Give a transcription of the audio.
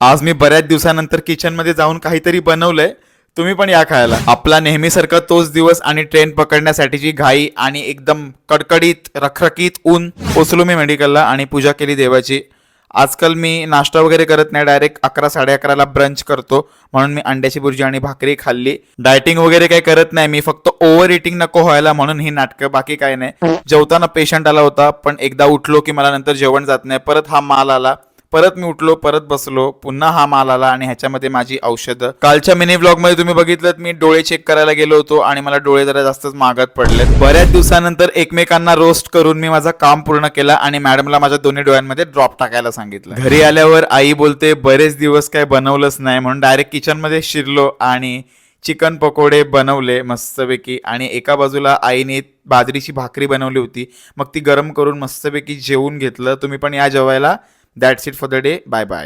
आज मी बऱ्याच दिवसानंतर किचन मध्ये जाऊन काहीतरी बनवलंय, तुम्ही पण या खायला. आपला नेहमीसारखा तोच दिवस आणि ट्रेन पकडण्यासाठीची घाई आणि एकदम कडकडीत रखरखीत ऊन. पोचलो मी मेडिकलला आणि पूजा केली देवाची. आजकाल मी नाश्ता वगैरे करत नाही, डायरेक्ट 11-11:30ला ब्रंच करतो, म्हणून मी अंड्याची भुर्जी आणि भाकरी खाल्ली. डायटिंग वगैरे काही करत नाही मी, फक्त ओव्हर इटिंग नको व्हायला म्हणून ही नाटकं, बाकी काही नाही. जेवताना पेशंट आला होता, पण एकदा उठलो की मला नंतर जेवण जात नाही. परत हा माल आला, परत मी उठलो, परत बसलो, पुन्हा हा माल आला आणि ह्याच्यामध्ये माझी औषधं. कालच्या मिनी ब्लॉग मध्ये तुम्ही बघितलं मी डोळे चेक करायला गेलो होतो आणि मला डोळे जरा जास्तच मागत पडले. बऱ्याच दिवसानंतर एकमेकांना रोस्ट करून मी माझं काम पूर्ण केलं आणि मॅडमला माझ्या दोन्ही डोळ्यांमध्ये ड्रॉप टाकायला सांगितलं. घरी आल्यावर आई बोलते बरेच दिवस काय बनवलंच नाही, म्हणून डायरेक्ट किचन मध्ये शिरलो आणि चिकन पकोडे बनवले मस्तपैकी. आणि एका बाजूला आईने बाजरीची भाकरी बनवली होती, मग ती गरम करून मस्तपैकी जेवून घेतलं. तुम्ही पण या जेवायला. That's it for the day. Bye bye.